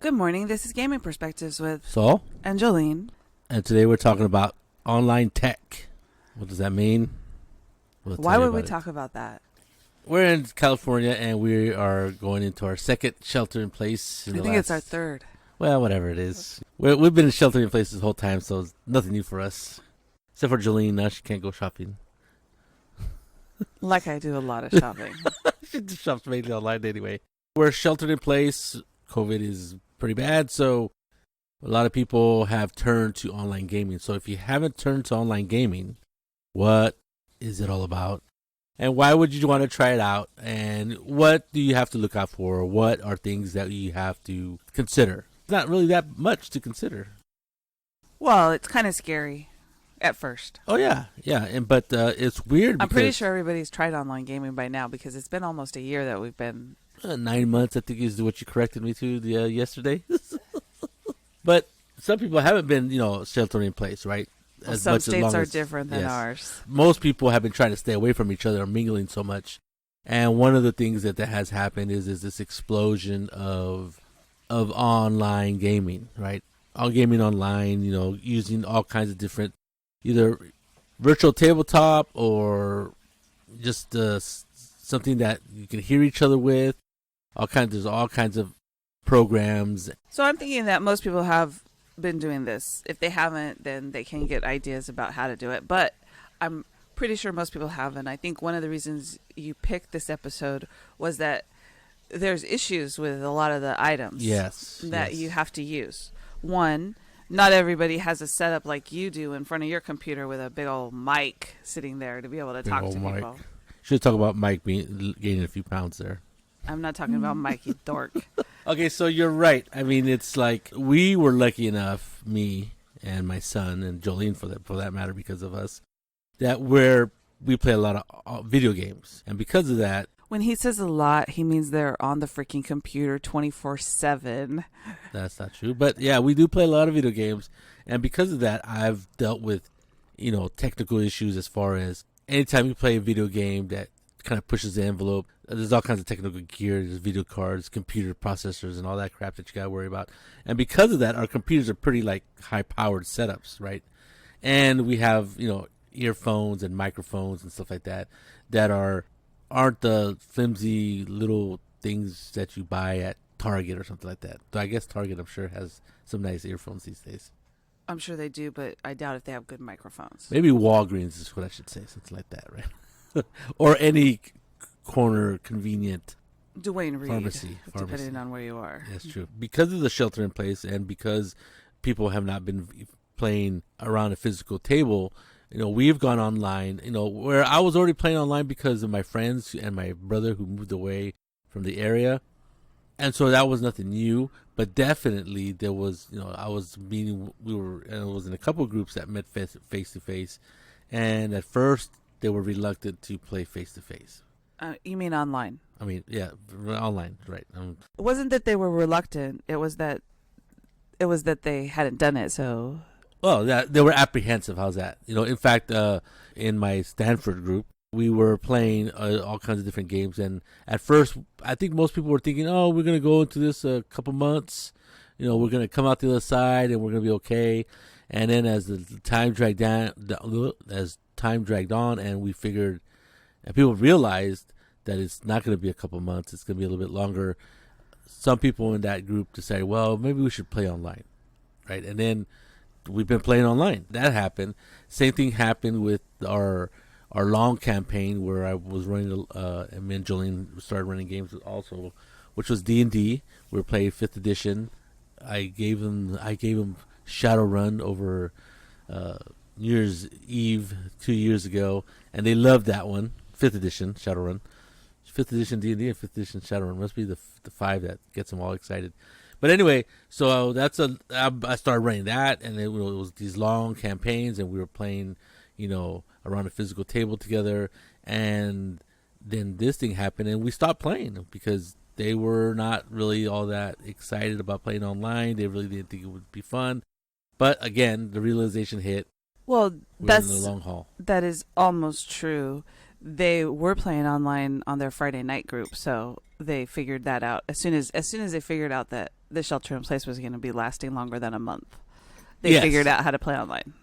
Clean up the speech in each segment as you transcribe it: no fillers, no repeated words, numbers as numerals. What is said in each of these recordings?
Good morning. This is Gaming Perspectives with Saul and Jolene. and today we're talking about online tech. What does that mean? Why would we talk about that? We're in California and we are going into our second shelter in place. I think it's our third. Well, whatever it is. We've been in shelter in place this whole time, so it's nothing new for us. Except for Jolene, now she can't go shopping. Like I do a lot of shopping. She just shops mainly online anyway. We're sheltered in place. COVID is pretty bad, so a lot of people have turned to online gaming. So if you haven't turned to online gaming, what is it all about? And why would you want to try it out? And what do you have to look out for? What are things that you have to consider? It's not really that much to consider. Well, it's kind of scary at first. Oh, yeah. But it's weird I'm pretty sure everybody's tried online gaming by now because it's been almost a year that we've been... 9 months, I think, is what you corrected me to yesterday. But some people haven't been, sheltering in place, right? Well, some states are different than ours. Most people have been trying to stay away from each other or mingling so much. And one of the things that has happened is this explosion of online gaming, right? All gaming online, using all kinds of different, either virtual tabletop or just something that you can hear each other with. There's all kinds of programs. So I'm thinking that most people have been doing this. If they haven't, then they can get ideas about how to do it. But I'm pretty sure most people haven't. I think one of the reasons you picked this episode was that there's issues with a lot of the items that you have to use. One, not everybody has a setup like you do in front of your computer with a big old mic sitting there to be able to talk to people. Should talk about Mike gaining a few pounds there. I'm not talking about Mike, you dork. Okay, so you're right. I mean, it's like we were lucky enough, me and my son and Jolene for that matter, because of us, that we play a lot of video games, and because of that. When he says a lot, he means they're on the freaking computer 24/7. That's not true, but yeah, we do play a lot of video games, and because of that, I've dealt with, technical issues as far as anytime you play a video game that kind of pushes the envelope. There's all kinds of technical gear. There's video cards, computer processors, and all that crap that you got to worry about. And because of that, our computers are pretty high-powered setups, right? And we have earphones and microphones and stuff like that aren't the flimsy little things that you buy at Target or something like that. So I guess Target, I'm sure, has some nice earphones these days. I'm sure they do, but I doubt if they have good microphones. Maybe Walgreens is what I should say, something like that, right? Or any corner convenient Dwayne Reed, pharmacy, depending on where you are. That's true. Because of the shelter in place and because people have not been playing around a physical table, we've gone online, where I was already playing online because of my friends and my brother who moved away from the area. And so that was nothing new, but definitely there was, I was meeting, and it was in a couple of groups that met face to face. And at first they were reluctant to play face to face. You mean online? I mean, yeah, online, right. It wasn't that they were reluctant. It was that they hadn't done it, so... Well, they were apprehensive. How's that? In fact, in my Stanford group, we were playing all kinds of different games. And at first, I think most people were thinking, oh, we're going to go into this a couple months. We're going to come out the other side and we're going to be okay. And then as the time dragged on and we figured, and people realized that it's not going to be a couple months, it's going to be a little bit longer. Some people in that group decided, well, maybe we should play online, right? And then we've been playing online. That happened. Same thing happened with our long campaign where I was running, and me and Jolene started running games also, which was D&D. We were playing 5th edition. I gave them Shadowrun over New Year's Eve 2 years ago, and they loved that one. 5th edition Shadowrun, 5th edition D&D, and 5th edition Shadowrun must be the 5 that gets them all excited. But anyway, so I started running that, and it was these long campaigns, and we were playing, around a physical table together. And then this thing happened, and we stopped playing because they were not really all that excited about playing online. They really didn't think it would be fun. But again, the realization hit. Well, that's in the long haul. That is almost true. They were playing online on their Friday night group, so they figured that out. As soon as they figured out that the shelter in place was going to be lasting longer than a month, they figured out how to play online.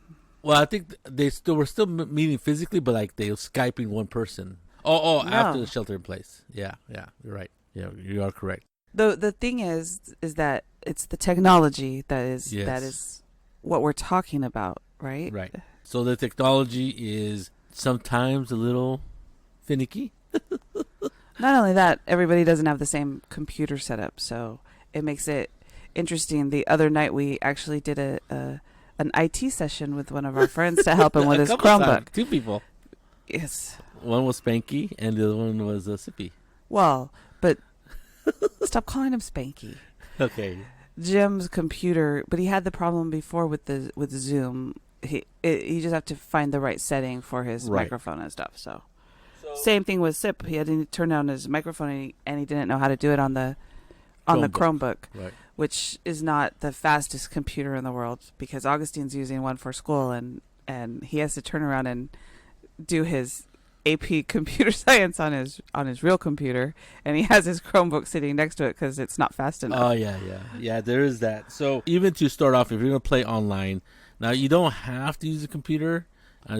Well, I think they were still meeting physically, but like they were Skyping one person. No. After the shelter in place. Yeah, you're right. Yeah, you are correct. The thing is that it's the technology that is what we're talking about, right? Right. So the technology is sometimes a little finicky. Not only that, everybody doesn't have the same computer setup, so it makes it interesting. The other night we actually did an IT session with one of our friends to help him with his Chromebook. Times. 2 people. Yes. One was Spanky and the other one was Sippy. Well, but stop calling him Spanky. Okay. Jim's computer, but he had the problem before with Zoom. You just have to find the right setting for his microphone and stuff. So same thing with Sip. He had to turn on his microphone and he didn't know how to do it on the Chromebook, right. Which is not the fastest computer in the world because Augustine's using one for school and he has to turn around and do his AP computer science on his real computer, and he has his Chromebook sitting next to it because it's not fast enough. Oh yeah. There is that. So even to start off, if you're gonna play online, now you don't have to use a computer.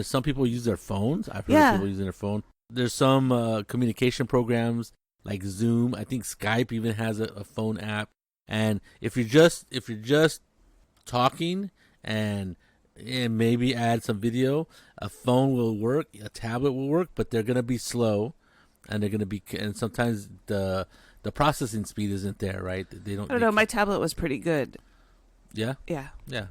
Some people use their phones. I've heard people using their phone. There's some communication programs like Zoom. I think Skype even has a phone app. And if you're just talking and maybe add some video, a phone will work, a tablet will work, but they're gonna be slow, and and sometimes the processing speed isn't there, right? They don't. I don't know. My tablet was pretty good. Yeah. Yeah. Yeah.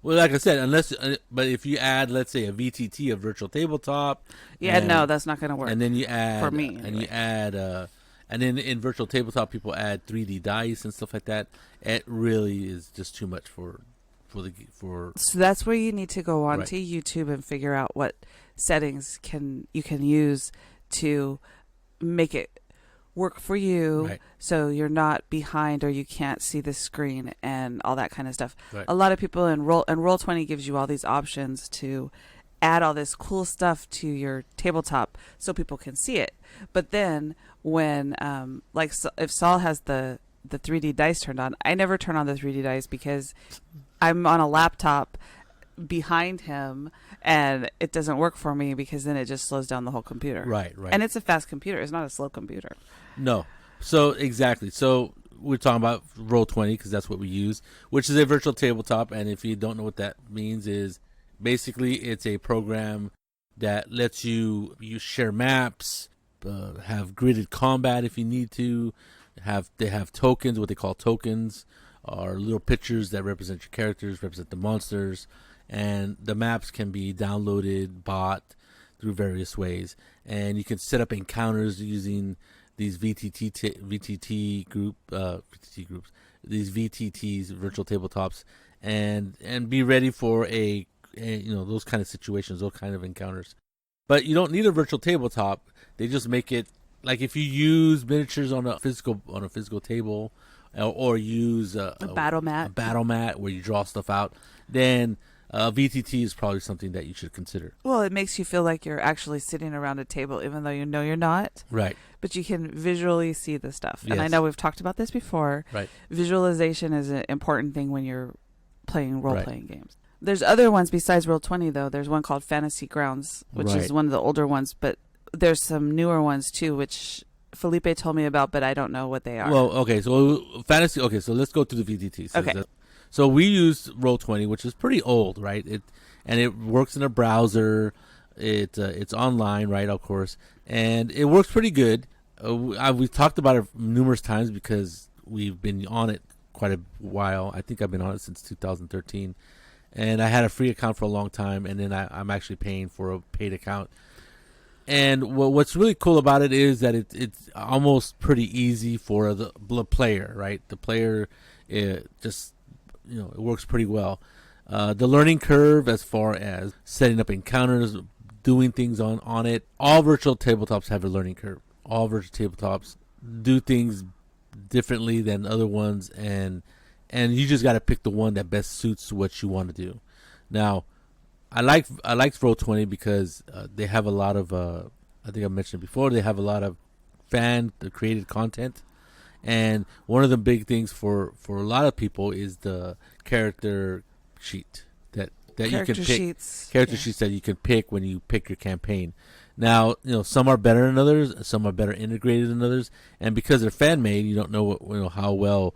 Well, like I said, but if you add, let's say, a VTT, a virtual tabletop. Yeah, no, that's not going to work. And then you add for me, and you add, and then in virtual tabletop, people add 3D dice and stuff like that. It really is just too much for. So that's where you need to go onto YouTube and figure out what settings you can use to make it work for you, so you're not behind or you can't see the screen and all that kind of stuff. Right. A lot of people in Roll20 gives you all these options to add all this cool stuff to your tabletop so people can see it. But then when if Saul has the 3D dice turned on, I never turn on the 3D dice because I'm on a laptop behind him and it doesn't work for me because then it just slows down the whole computer. Right. And it's a fast computer. It's not a slow computer. No. So exactly. So we're talking about Roll20 because that's what we use, which is a virtual tabletop. And if you don't know what that means, is basically it's a program that lets you share maps, have gridded combat if you need to. They have tokens, what they call tokens, are little pictures that represent your characters, represent the monsters, and the maps can be downloaded, bought through various ways. And you can set up encounters using these VTT groups, these VTTs, virtual tabletops, and be ready for a those kind of situations, those kind of encounters. But you don't need a virtual tabletop. They just make it like if you use miniatures on a physical table, or use a battle mat where you draw stuff out, then VTT is probably something that you should consider. Well, it makes you feel like you're actually sitting around a table, even though you know you're not. Right. But you can visually see the stuff. Yes. And I know we've talked about this before. Right. Visualization is an important thing when you're playing role-playing games. There's other ones besides Roll20, though. There's one called Fantasy Grounds, which is one of the older ones. But there's some newer ones, too, which Felipe told me about, but I don't know what they are. Well, okay. So fantasy. Okay, so let's go to the VTT. So we use Roll20, which is pretty old, right? It works in a browser. It's online, right? Of course, and it works pretty good. We've talked about it numerous times because we've been on it quite a while. I think I've been on it since 2013, and I had a free account for a long time, and then I'm actually paying for a paid account. And what's really cool about it is that it's almost pretty easy for the player, right? The player, it works pretty well. The learning curve as far as setting up encounters, doing things on it, all virtual tabletops have a learning curve. All virtual tabletops do things differently than other ones, and you just got to pick the one that best suits what you want to do. Now, I like Roll20 because they have a lot of I think I mentioned before, they have a lot of fan created content. And one of the big things for a lot of people is the character sheet that you can pick. Sheets that you can pick when you pick your campaign. Now, some are better than others, some are better integrated than others, and because they're fan made, you don't know how well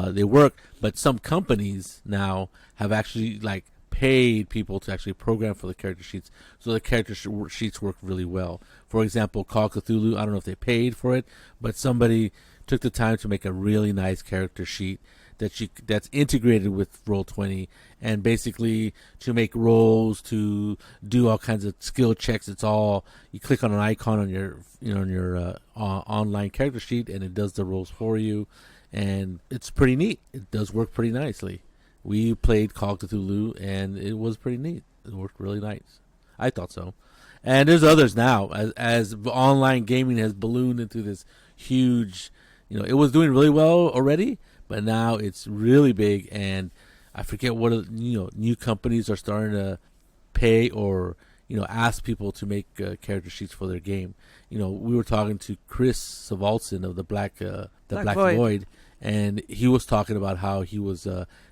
they work. But some companies now have actually paid people to actually program for the character sheets, so the character sheets work really well. For example, Call of Cthulhu, I don't know if they paid for it, but somebody took the time to make a really nice character sheet that's integrated with Roll20, and basically to make rolls, to do all kinds of skill checks. It's all, you click on an icon on your online character sheet, and it does the rolls for you, and it's pretty neat. It does work pretty nicely. We played Call of Cthulhu, and it was pretty neat. It worked really nice. I thought so. And there's others now, as online gaming has ballooned into this huge, it was doing really well already, but now it's really big, and I forget what new companies are starting to pay or ask people to make character sheets for their game. We were talking to Chris Savalson of the Black Void, and he was talking about how he was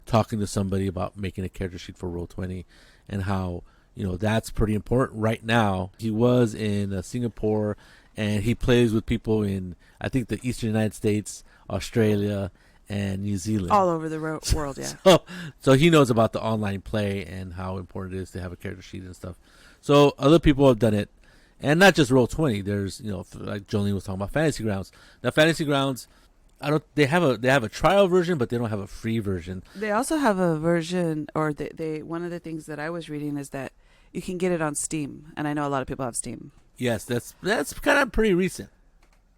talking to somebody about making a character sheet for Roll20, and how that's pretty important right now. He was in Singapore, and he plays with people in, I think, the Eastern United States, Australia, and New Zealand. All over the world, yeah. So he knows about the online play and how important it is to have a character sheet and stuff. So other people have done it, and not just Roll20. There's, like Jolene was talking about, Fantasy Grounds. Now, Fantasy Grounds, they have a trial version, but they don't have a free version. They also have a version, or they one of the things that I was reading is that you can get it on Steam, and I know a lot of people have Steam. Yes, that's kind of pretty recent.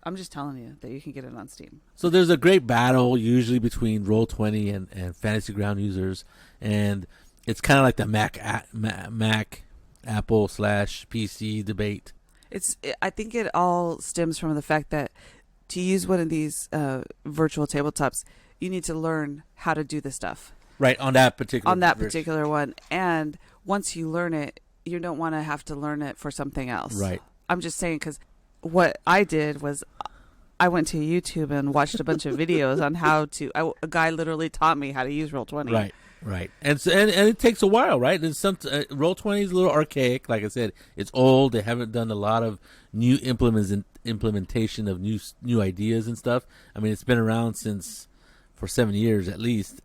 I'm just telling you that you can get it on Steam. So there's a great battle usually between Roll20 and Fantasy Ground users, and it's kind of like the Mac Apple / PC debate. I think it all stems from the fact that to use one of these virtual tabletops, you need to learn how to do the stuff. Right, on that particular one. And once you learn it, you don't want to have to learn it for something else. Right. I'm just saying, because what I did was I went to YouTube and watched a bunch of videos on how to. A guy literally taught me how to use Roll20. Right, and it takes a while, right? And Roll20 is a little archaic. Like I said, it's old. They haven't done a lot of new implementation of new ideas and stuff. I mean, it's been around for 7 years at least,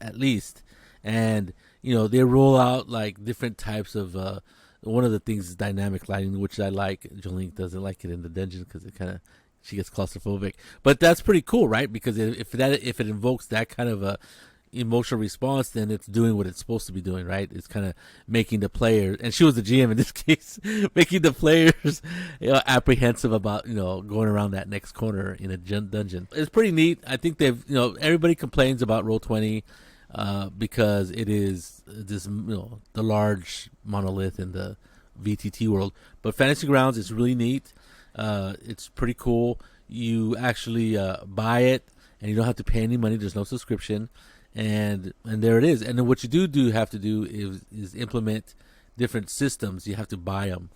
and they roll out like different types of. One of the things is dynamic lighting, which I like. Jolene doesn't like it in the dungeon because she gets claustrophobic. But that's pretty cool, right? Because if it invokes that kind of a emotional response, then it's doing what it's supposed to be doing, right? It's kind of making the players, and she was the GM in this case, making the players apprehensive about going around that next corner in a dungeon. It's pretty neat. I think they've everybody complains about Roll20. Because it is this, the large monolith in the VTT world. But Fantasy Grounds is really neat. It's pretty cool. You actually buy it, and you don't have to pay any money. There's no subscription, and there it is. And then what you do have to do is implement different systems. You have to buy them.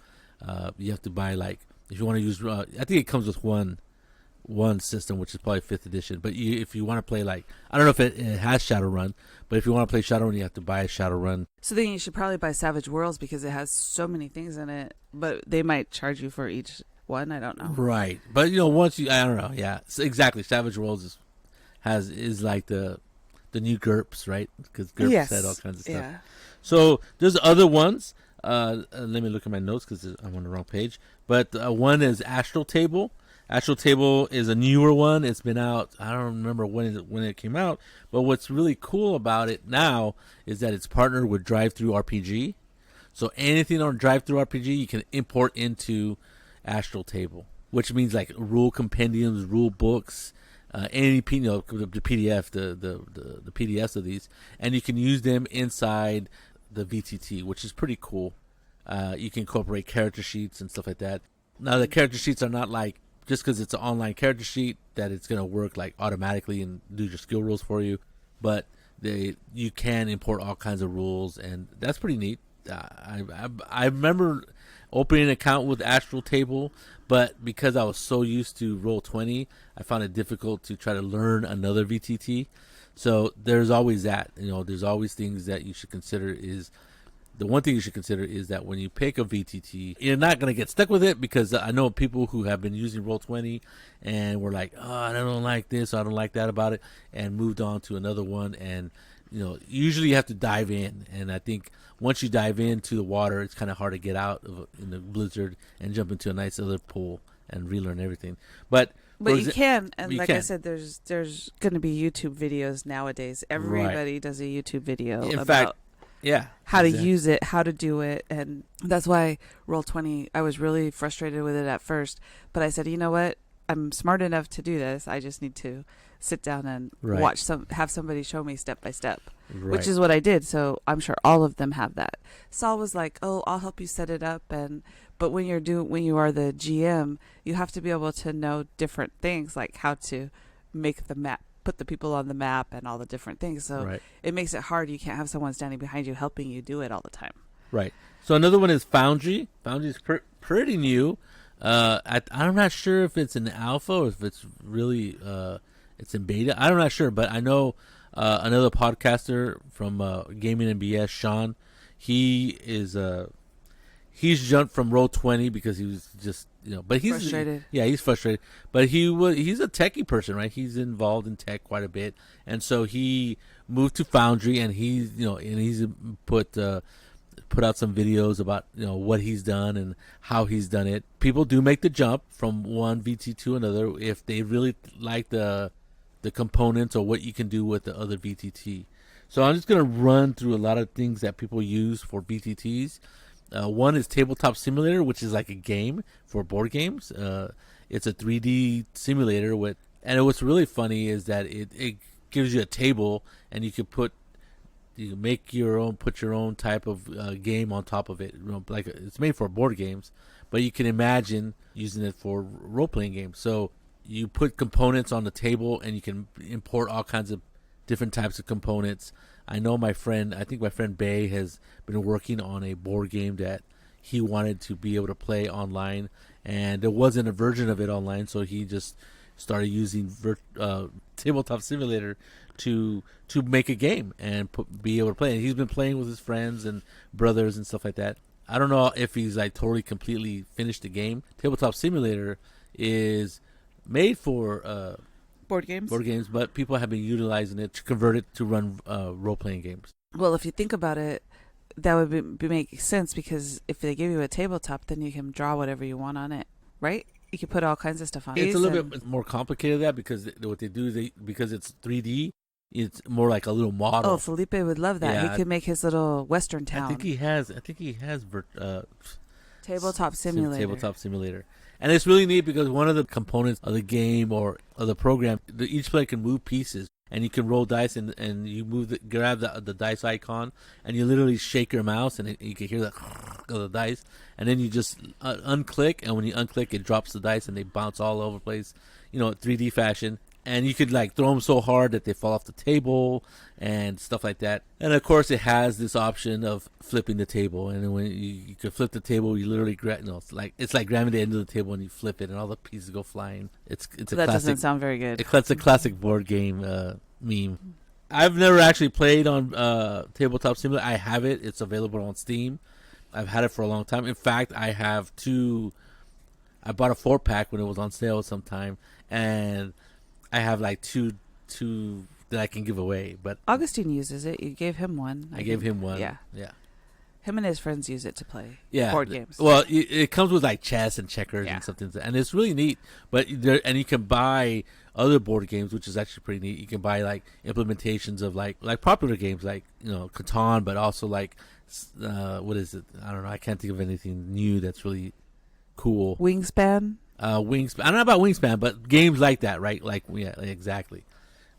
You have to buy, like, if you want to use. I think it comes with one system, which is probably 5th edition, but if you want to play, like, I don't know if it has Shadowrun, but if you want to play Shadowrun, you have to buy a Shadowrun. So then you should probably buy Savage Worlds because it has so many things in it, but they might charge you for each one. I don't know. Right, but once I don't know. Yeah, so exactly. Savage Worlds is like the new GURPS, right? Because GURPS had all kinds of stuff. Yeah. So there's other ones. Let me look at my notes because I'm on the wrong page. But one is Astral Table. Astral Table is a newer one. It's been out. I don't remember when it came out. But what's really cool about it now is that it's partnered with Drive-Thru RPG. So anything on Drive-Thru RPG you can import into Astral Table, which means like rule compendiums, rule books, any the PDF, the PDFs of these, and you can use them inside the VTT, which is pretty cool. You can incorporate character sheets and stuff like that. Now the character sheets are not like, just because it's an online character sheet, that it's going to work like automatically and do your skill rules for you. But you can import all kinds of rules, and that's pretty neat. I remember opening an account with Astral Table, but because I was so used to Roll20, I found it difficult to try to learn another VTT. So there's always that. There's always things that you should consider. The one thing you should consider is that when you pick a VTT, you're not going to get stuck with it, because I know people who have been using Roll20 and were like, oh, I don't like this, or I don't like that about it, and moved on to another one. And usually you have to dive in, and I think once you dive into the water, it's kind of hard to get out in the blizzard and jump into a nice other pool and relearn everything. But you can, and you like can. I said, there's going to be YouTube videos nowadays. Everybody does a YouTube video In about fact, yeah, how to use it, how to do it, and that's why Roll20. I was really frustrated with it at first, but I said, you know what? I'm smart enough to do this. I just need to sit down and have somebody show me step by step, which is what I did. So I'm sure all of them have that. Saul was like, "Oh, I'll help you set it up," but when you are the GM, you have to be able to know different things, like how to make the map, put the people on the map, and all the different things. So it makes it hard. You can't have someone standing behind you helping you do it all the time. Right. So another one is Foundry. Foundry is pretty new. I'm not sure if it's in alpha or if it's really it's in beta. I'm not sure, but I know another podcaster from Gaming and BS, Sean. He's jumped from Roll20 because he was just but he's frustrated. Yeah, he's frustrated. But he's a techie person, right? He's involved in tech quite a bit, and so he moved to Foundry, and he's put out some videos about what he's done and how he's done it. People do make the jump from one VT to another if they really like the components or what you can do with the other VTT. So I'm just going to run through a lot of things that people use for VTTs. One is Tabletop Simulator, which is like a game for board games. It's a 3D simulator and what's really funny is that it gives you a table, and you can put your own type of game on top of it. Like it's made for board games, but you can imagine using it for role-playing games. So you put components on the table, and you can import all kinds of different types of components. I think my friend Bay has been working on a board game that he wanted to be able to play online, and there wasn't a version of it online, so he just started using Tabletop Simulator to make a game and be able to play. And he's been playing with his friends and brothers and stuff like that. I don't know if he's like totally completely finished the game. Tabletop Simulator is made for board games, but people have been utilizing it to convert it to run role-playing games. Well, if you think about it, that would be make sense, because if they give you a tabletop, then you can draw whatever you want on it, right? You can put all kinds of stuff on it. It's a little bit more complicated than that, because what they do is because it's 3D, it's more like a little model. Oh, Felipe would love that. Yeah, he could make his little Western town. I think he has Tabletop Simulator. Tabletop Simulator. And it's really neat because one of the components of the game or of the program, each player can move pieces, and you can roll dice, and you grab the dice icon, and you literally shake your mouse, and you can hear the of the dice, and then you just unclick, and when you unclick, it drops the dice, and they bounce all over the place, 3D fashion. And you could like throw them so hard that they fall off the table and stuff like that. And of course, it has this option of flipping the table. And then when you can flip the table, you literally it's like grabbing the end of the table and you flip it, and all the pieces go flying. It's a that classic, doesn't sound very good. It's a classic board game meme. I've never actually played on Tabletop Simulator. I have it. It's available on Steam. I've had it for a long time. In fact, I have two. I bought a 4-pack when it was on sale sometime, and I have like two that I can give away. But Augustine uses it. You gave him one. I gave him one. Yeah. Him and his friends use it to play board games. Well, it comes with like chess and checkers and something, and it's really neat. But you can buy other board games, which is actually pretty neat. You can buy like implementations of like popular games like Catan, but also like what is it? I don't know. I can't think of anything new that's really cool. Wingspan. Wingspan. I don't know about Wingspan, but games like that, right? Like, yeah, exactly.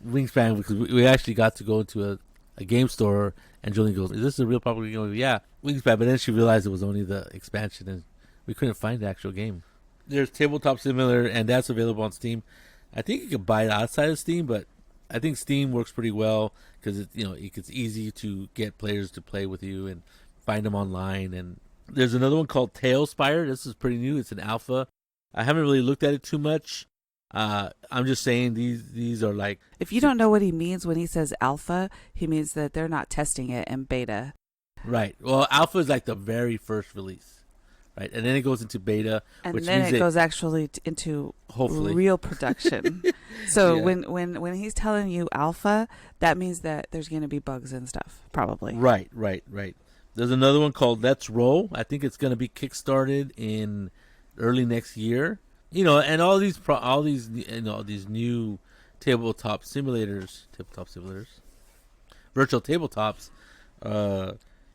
Wingspan, because we actually got to go into a game store, and Jolene goes, "Is this a real popular game?" Yeah, Wingspan. But then she realized it was only the expansion, and we couldn't find the actual game. There's Tabletop Simulator, and that's available on Steam. I think you can buy it outside of Steam, but I think Steam works pretty well because it's easy to get players to play with you and find them online, and There's another one called Tailspire. This is pretty new. It's an alpha. I haven't really looked at it too much. I'm just saying these are like, If you don't know what he means when he says alpha, he means that they're not testing it in beta. right. Well, alpha is like the very first release, right? And then it goes into beta, And which then means it goes actually into hopefully real production. So Yeah. when he's telling you alpha, that means that there's going to be bugs and stuff, probably. Right. There's another one called Let's Roll. I think it's going to be kickstarted in early next year. You know, and all these these new tabletop simulators, virtual tabletops.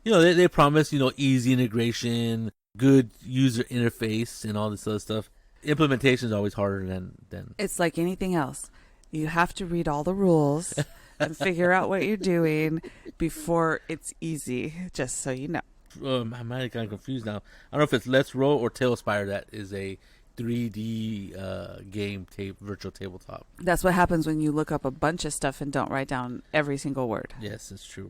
They promise easy integration, good user interface, and all this other stuff. Implementation is always harder than. It's like anything else. You have to read all the rules and figure out what you're doing before it's easy, just so you know. I might have gotten confused now. I don't know if it's Let's Roll or Tailspire that is a 3D game virtual tabletop. That's what happens when you look up a bunch of stuff and don't write down every single word. Yes, it's true.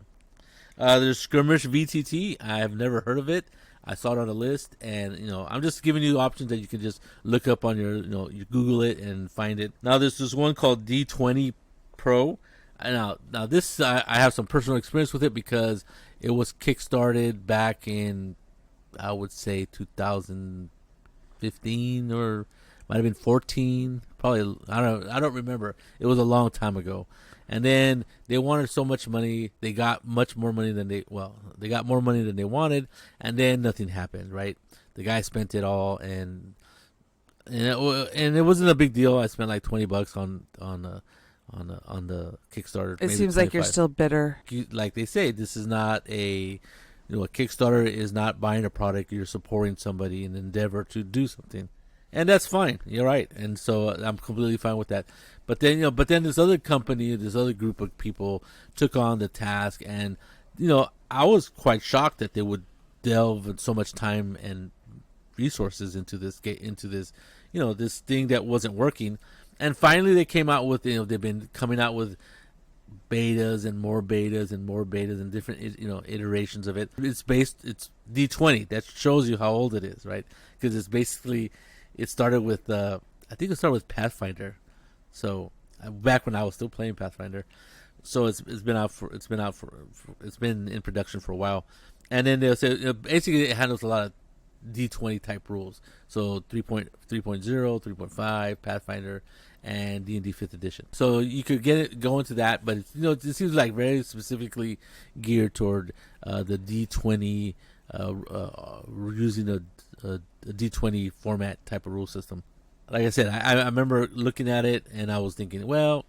There's Skirmish VTT. I've never heard of it. I saw it on a list, and I'm just giving you options that you can just look up on your, you Google it and find it. Now there's this one called D20 Pro. Now this I have some personal experience with it because it was kickstarted back in, I would say, 2015 or might have been 14. Probably I don't remember. It was a long time ago. And then they wanted so much money. They got much more money than they got more money than they wanted, and then nothing happened. Right? The guy spent it all, and it wasn't a big deal. I spent like $20 on the Kickstarter. It seems like you're still bitter. Like they say, this is not a Kickstarter is not buying a product. You're supporting somebody in an endeavor to do something, and that's fine. You're right, and so I'm completely fine with that. But then this other company, this other group of people took on the task, and I was quite shocked that they would delve so much time and resources into this this thing that wasn't working. And finally, they came out with they've been coming out with betas and more betas and more betas and different iterations of it. It's D20. That shows you how old it is, right? Because it's basically it started with I think it started with Pathfinder. So back when I was still playing Pathfinder, so it's been in production for a while, and then they'll say basically it handles a lot of D20 type rules. So 3.0, 3.5, Pathfinder, and D&D 5th edition. So you could go into that, but it seems like very specifically geared toward the D20, using a D20 format type of rule system. Like I said, I remember looking at it and I was thinking, well,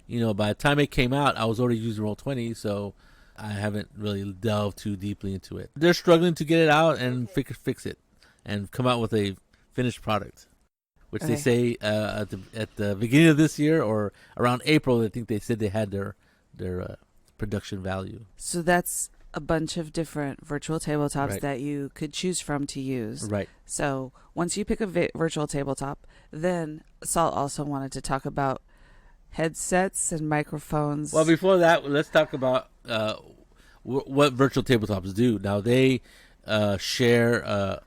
by the time it came out, I was already using Roll20, so I haven't really delved too deeply into it. They're struggling to get it out and fix it and come out with a finished product, which they say at the beginning of this year or around April. I think they said they had their production value. So that's a bunch of different virtual tabletops that you could choose from to use. Right. So once you pick a virtual tabletop, then Saul also wanted to talk about headsets and microphones. Well, before that, let's talk about what virtual tabletops do. Now, they share a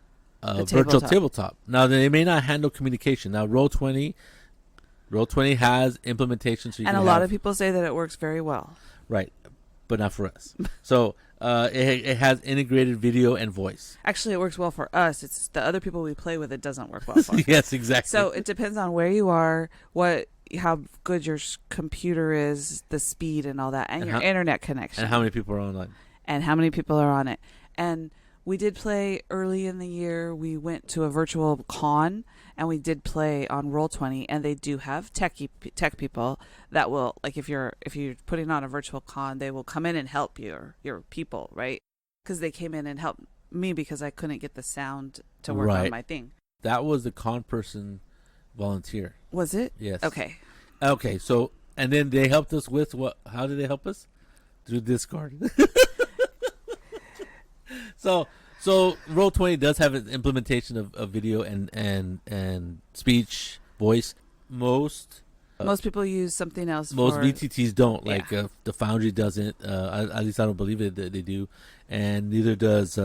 virtual tabletop. Now, they may not handle communication. Now, Roll20 has implementation. So a lot of people say that it works very well. Right, but not for us. So it has integrated video and voice. Actually, it works well for us. It's the other people we play with it doesn't work well for. Yes, exactly. So it depends on where you are, how good your computer is, the speed and all that, and your internet connection. And how many people are online. And how many people are on it. And we did play early in the year. We went to a virtual con, and we did play on Roll20, and they do have tech people that will, like if you're putting on a virtual con, they will come in and help your people, right? Because they came in and helped me because I couldn't get the sound to work on my thing. That was the con person volunteer. Was it? Yes. Okay. So, and then they helped us with what? How did they help us? Through Discord. So Roll20 does have an implementation of video and speech, voice. Most people use something else. Most VTTs don't. Yeah. Like the Foundry doesn't. At least I don't believe it. They do, and neither does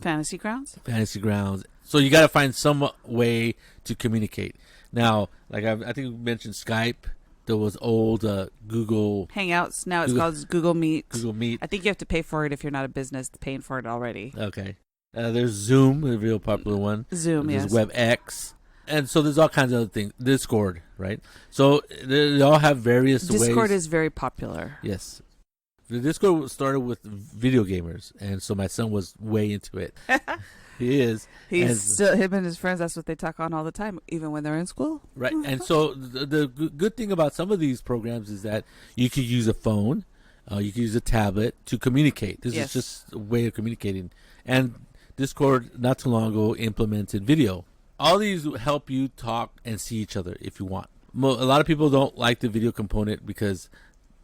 Fantasy grounds. Fantasy grounds. So you got to find some way to communicate. Now, like I think we mentioned Skype. There was old Google Hangouts. Now it's called Google Meet. Google Meet. I think you have to pay for it if you're not a business paying for it already. Okay. There's Zoom, a real popular one. Zoom, there's yes. WebEx. And so there's all kinds of other things. Discord, right? So they all have various ways. Discord is very popular. Yes. The Discord started with video gamers, and so my son was way into it. He is. He's still, him and his friends, that's what they talk on all the time, even when they're in school. Right. And so the good thing about some of these programs is that you could use a phone, you could use a tablet to communicate. This is just a way of communicating. And Discord, not too long ago, implemented video. All these help you talk and see each other if you want. A lot of people don't like the video component because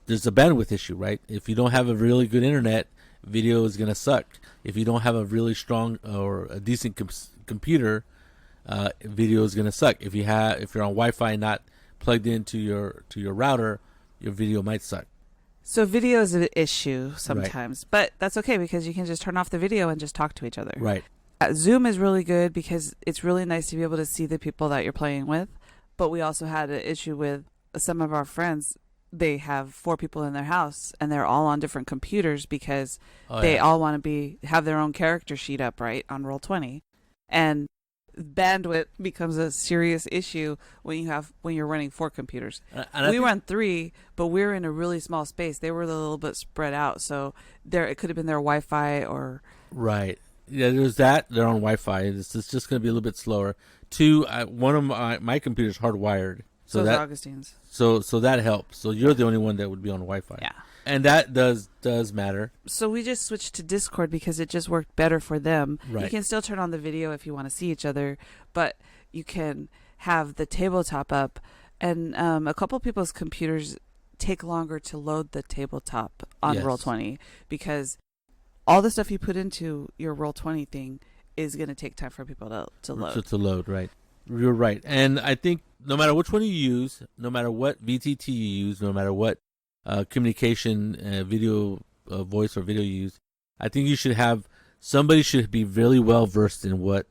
there's a bandwidth issue, right? If you don't have a really good internet, video is going to suck. If you don't have a really strong or a decent computer, video is going to suck. If you're on Wi-Fi not plugged into your router, your video might suck. So video is an issue sometimes, but that's okay because you can just turn off the video and just talk to each other. Right. Zoom is really good because it's really nice to be able to see the people that you're playing with. But we also had an issue with some of our friends. They have 4 people in their house and they're all on different computers because they all want to have their own character sheet up, right, on Roll20. And bandwidth becomes a serious issue when you're running 4 computers. We run 3, but we're in a really small space. They were a little bit spread out, so it could have been their Wi-Fi or right. Yeah, there's that. They're on Wi-Fi. It's just going to be a little bit slower. 2, one of my computer's hardwired. So is Augustine's. So that helps. So you're the only one that would be on Wi-Fi. Yeah. And that does matter. So we just switched to Discord because it just worked better for them. Right. You can still turn on the video if you want to see each other, but you can have the tabletop up. And a couple people's computers take longer to load the tabletop on Roll20 because all the stuff you put into your Roll20 thing is going to take time for people to load. To load, right. You're right. And I think no matter which one you use, no matter what VTT you use, no matter what communication, video, voice or video you use, I think somebody should be really well versed in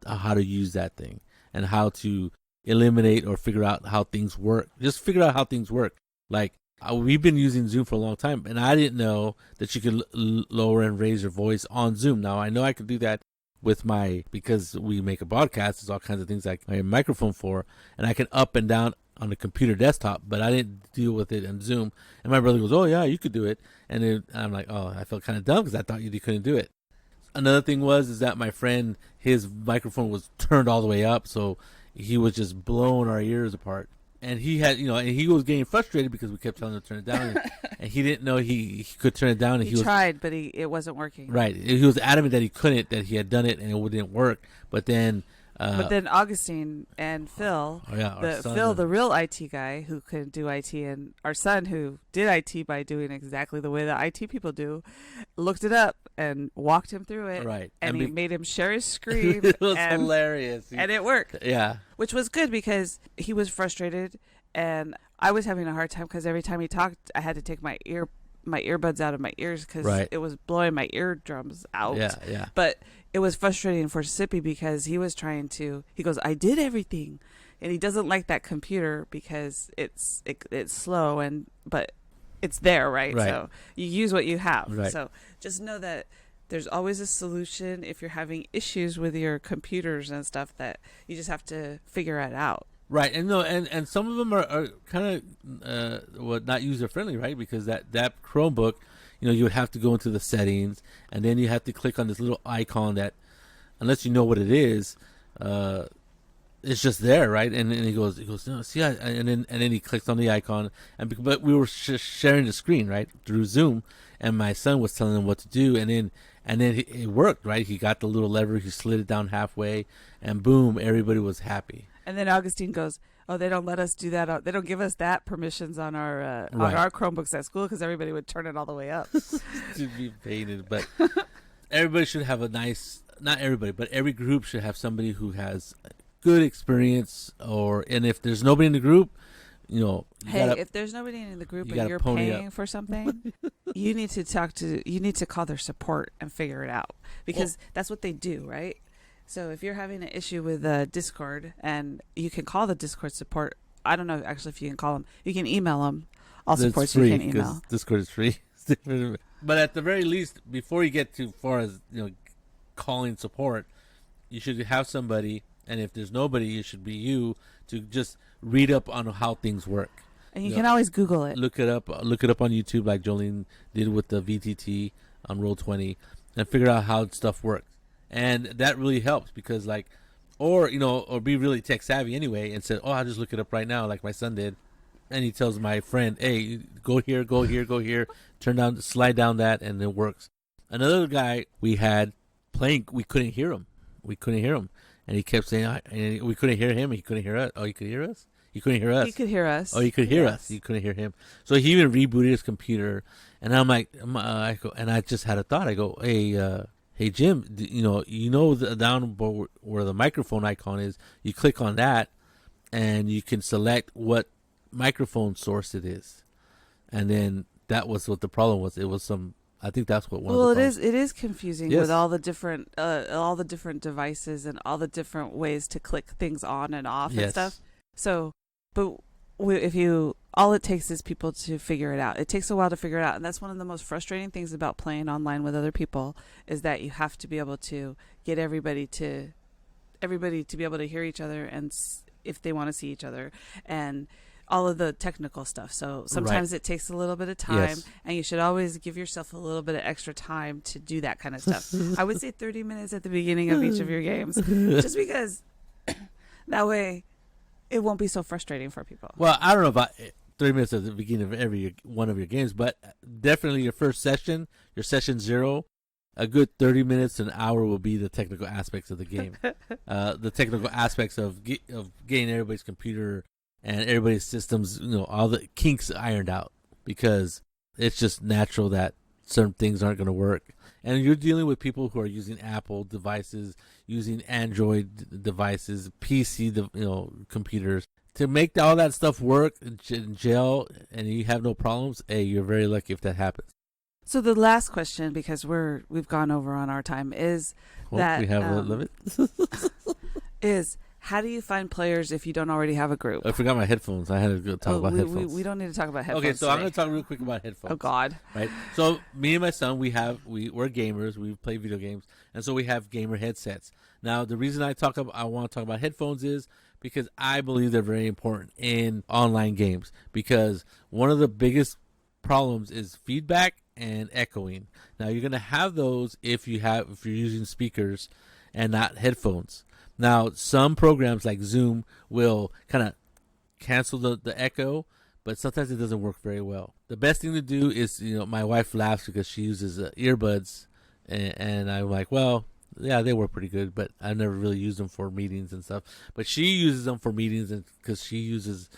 how to use that thing and how to eliminate or figure out how things work. Just figure out how things work. Like we've been using Zoom for a long time, and I didn't know that you could lower and raise your voice on Zoom. Now I know I could do that because we make a broadcast. There's all kinds of things like my microphone for, and I can up and down on the computer desktop, but I didn't deal with it on Zoom. And my brother goes, "Oh yeah, you could do it." And then I'm like, "Oh, I felt kind of dumb because I thought you couldn't do it." Another thing is that my friend, his microphone was turned all the way up, so he was just blowing our ears apart. And he had, and he was getting frustrated because we kept telling him to turn it down, and he didn't know he could turn it down. And he tried, but it wasn't working. Right. He was adamant that he couldn't, that he had done it and it didn't work. But then Augustine and Phil, Phil, the real IT guy who could do IT, and our son who did IT by doing exactly the way the IT people do, looked it up and walked him through it. Right. And he made him share his screen. It was hilarious. And it worked. Yeah. Which was good because he was frustrated and I was having a hard time because every time he talked, I had to take my earbuds out of my ears because it was blowing my eardrums out. Yeah. But it was frustrating for Sippy because he was he goes, I did everything. And he doesn't like that computer because it's slow but it's there, right? So you use what you have. Right. So just know that there's always a solution if you're having issues with your computers and stuff that you just have to figure it out. Right, and some of them are kind of not user friendly, right? Because that Chromebook, you would have to go into the settings, and then you have to click on this little icon that, unless you know what it is, it's just there, right? And he goes, no, see, and then he clicks on the icon, but we were sharing the screen, right, through Zoom, and my son was telling him what to do, and then it worked, right? He got the little lever, he slid it down halfway, and boom, everybody was happy. And then Augustine goes, "Oh, they don't let us do that. They don't give us that permissions on our Chromebooks at school because everybody would turn it all the way up." To be painted, but everybody should have not everybody, but every group should have somebody who has good experience, and if there's nobody in the group, You Hey, gotta, if there's nobody in the group you and gotta you're pony paying up. for something, you need to call their support and figure it out, because that's what they do, right? So if you're having an issue with Discord, and you can call the Discord support. I don't know actually if you can call them. You can email them. All That's supports you free can because email. Discord is free. But at the very least, before you get too far as calling support, you should have somebody, and if there's nobody, it should be you to just read up on how things work. And you can always Google it. Look it up. Look it up on YouTube, like Jolene did with the VTT on Roll20, and figure out how stuff works. And that really helps because, like, or be really tech savvy anyway, and say, "Oh, I'll just look it up right now," like my son did. And he tells my friend, "Hey, go here, go here, go here. Slide down that, and it works." Another guy we had playing, we couldn't hear him. And he kept saying, and we couldn't hear him. He couldn't hear us. Oh, he could hear us. He couldn't hear us. He could hear us. Oh, he could hear Yes. us. He couldn't hear him. So he even rebooted his computer. And I'm like, and I just had a thought. I go, hey, Jim, the down where the microphone icon is. You click on that, and you can select what microphone source it is. And then that was what the problem was. It was some. I think that's what one. Well, of the it is confusing Yes. with all the different devices and all the different ways to click things on and off and Yes. stuff. So, but all it takes is people to figure it out. It takes a while to figure it out, and that's one of the most frustrating things about playing online with other people is that you have to be able to get everybody to be able to hear each other, and if they want to see each other, and all of the technical stuff. So sometimes it takes a little bit of time, Yes. and you should always give yourself a little bit of extra time to do that kind of stuff. I would say 30 minutes at the beginning of each of your games, just because that way it won't be so frustrating for people. Well, I don't know about 30 minutes at the beginning of every one of your games, but definitely your first session, your session 0, a good 30 minutes to an hour will be the technical aspects of the game. The technical aspects of getting everybody's computer and everybody's systems, all the kinks ironed out, because it's just natural that certain things aren't going to work. And you're dealing with people who are using Apple devices, using Android devices, PC, computers. To make all that stuff work and gel, and you have no problems, hey, you're very lucky if that happens. So the last question, because we've gone over on our time, is that we have a limit. is how do you find players if you don't already have a group? I forgot my headphones. I had to go talk about headphones. We don't need to talk about headphones. Okay, so today. I'm going to talk real quick about headphones. Oh God! Right. So me and my son, we're gamers. We play video games, and so we have gamer headsets. Now, the reason I want to talk about headphones is because I believe they're very important in online games. Because one of the biggest problems is feedback and echoing. Now, you're going to have those if you're using speakers and not headphones. Now, some programs like Zoom will kind of cancel the echo, but sometimes it doesn't work very well. The best thing to do is, my wife laughs because she uses earbuds, and I'm like, well, yeah, they work pretty good, but I never really used them for meetings and stuff. But she uses them for meetings, and because she uses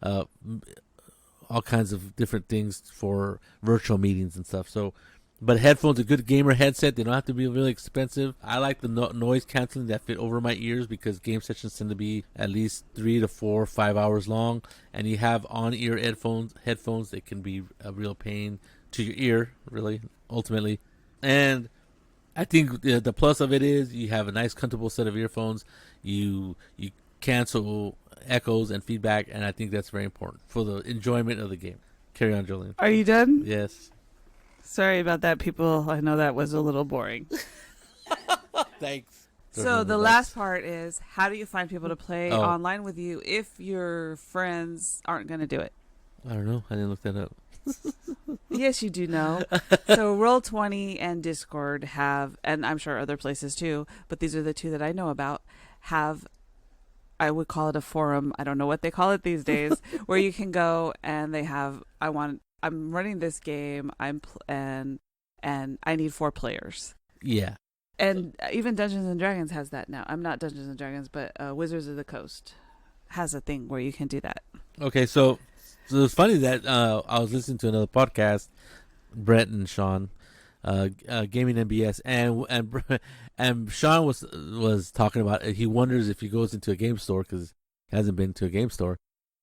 all kinds of different things for virtual meetings and stuff. So, but headphones, a good gamer headset, they don't have to be really expensive. I like the noise canceling that fit over my ears, because game sessions tend to be at least 3 to 4 or 5 hours long, and you have on-ear headphones that can be a real pain to your ear, really, ultimately. And I think the plus of it is you have a nice, comfortable set of earphones. You cancel echoes and feedback, and I think that's very important for the enjoyment of the game. Carry on, Jolene. Are you done? Yes. Sorry about that, people. I know that was a little boring. Thanks. So the last part is, how do you find people to play online with you if your friends aren't going to do it? I don't know. I didn't look that up. Yes, you do know. So Roll20 and Discord have, and I'm sure other places too, but these are the two that I know about, have, I would call it a forum. I don't know what they call it these days, where you can go and they have, I'm running this game, and I need 4 players. Yeah. And even Dungeons and Dragons has that now. I'm not Dungeons and Dragons, but Wizards of the Coast has a thing where you can do that. Okay, so it's funny that I was listening to another podcast, Brett and Sean, Gaming MBS, and Sean was talking about, he wonders if he goes into a game store, because he hasn't been to a game store,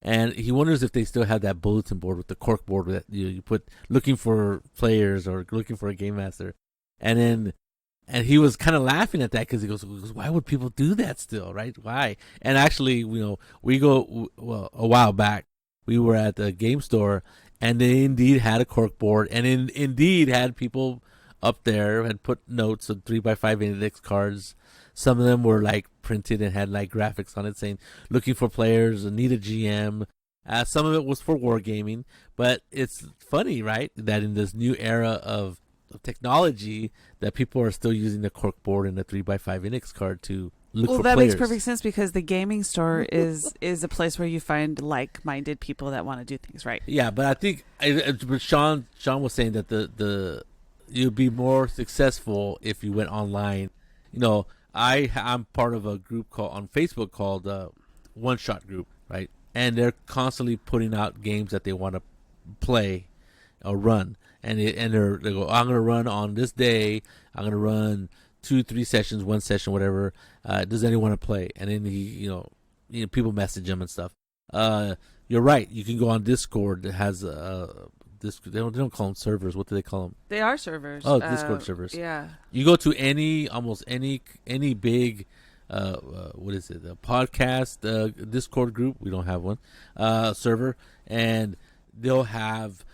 and he wonders if they still have that bulletin board with the cork board that you put looking for players or looking for a game master, and he was kind of laughing at that because he goes, why would people do that still, right? Why? And actually, we go, well, a while back, we were at the game store, and they indeed had a cork board, and indeed had people up there had put notes on 3x5 index cards. Some of them were like printed and had like graphics on it saying, looking for players, need a GM. Some of it was for wargaming, but it's funny, right? That in this new era of technology that people are still using the cork board and the 3x5 index card to look for players. Well, that makes perfect sense because the gaming store is a place where you find like-minded people that want to do things right. Yeah, but I think but Sean was saying that the you'd be more successful if you went online. I'm part of a group on Facebook called One Shot Group, right? And they're constantly putting out games that they want to play or run. And they go, I'm gonna run on this day. I'm gonna run 2-3 sessions, 1 session, whatever. Does anyone want to play? And then people message them and stuff. You're right. You can go on Discord that has they don't call them servers. What do they call them? They are servers. Oh, Discord servers. Yeah. You go to almost any big what is it? A podcast Discord group. We don't have one server, and they'll have.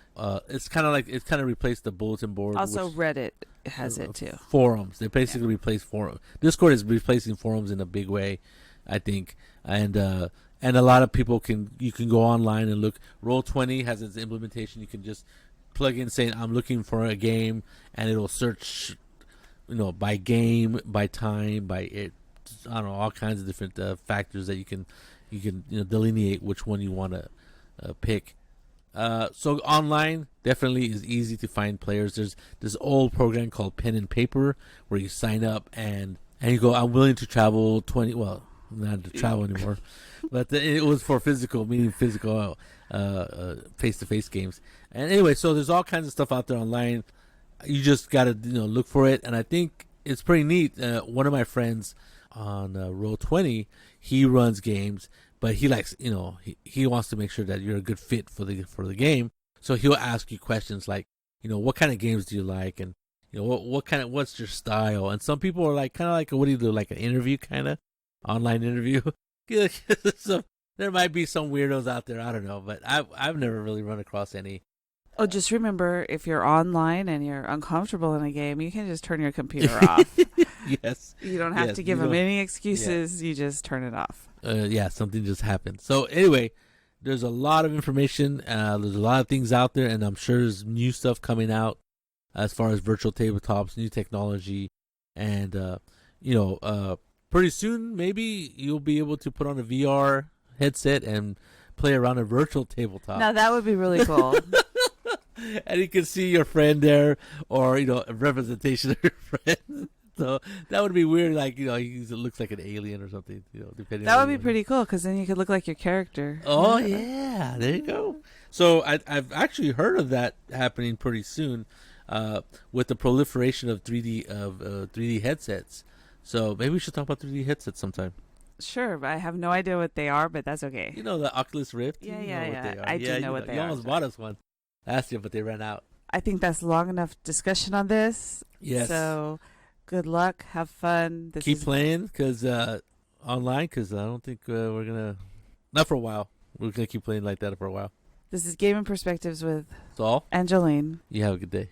It's kind of replaced the bulletin board. Also, Reddit has it too. Forums. They basically replace forums. Discord is replacing forums in a big way, I think. And a lot of people you can go online and look. Roll20 has its implementation. You can just plug in saying I'm looking for a game, and it'll search, by game, by time, by it. I don't know, all kinds of different factors that you can delineate which one you want to pick. So online definitely is easy to find players. There's this old program called Pen and Paper where you sign up and you go, I'm willing to travel 20, well, not to travel anymore, but it was for physical face-to-face games. And anyway, so there's all kinds of stuff out there online. You just got to look for it, and I think it's pretty neat. One of my friends on Roll20, he runs games, but he likes, he wants to make sure that you're a good fit for the game. So he'll ask you questions like, what kind of games do you like, and what's your style? And some people are like, kind of like, what do you do, like an interview, kind of online interview. So there might be some weirdos out there, I don't know, but I've never really run across any. Oh, just remember, if you're online and you're uncomfortable in a game, you can just turn your computer off. Yes. You don't have to give them any excuses. Yeah. You just turn it off. Something just happened. So anyway, there's a lot of information. There's a lot of things out there, and I'm sure there's new stuff coming out as far as virtual tabletops, new technology, and pretty soon maybe you'll be able to put on a VR headset and play around a virtual tabletop. Now that would be really cool. And you can see your friend there, or a representation of your friend. So that would be weird, like he looks like an alien or something. Depending. That would be pretty cool because then you could look like your character. Oh yeah, there you go. So I've actually heard of that happening pretty soon, with the proliferation of 3D headsets. So maybe we should talk about 3D headsets sometime. Sure, but I have no idea what they are, but that's okay. The Oculus Rift? Yeah. I do know what they are. You almost bought us one last year, but they ran out. I think that's long enough discussion on this. Yes. So good luck. Have fun. Keep playing online, because I don't think we're going to... Not for a while. We're going to keep playing like that for a while. This is Gaming Perspectives with Saul and Jolene. You have a good day.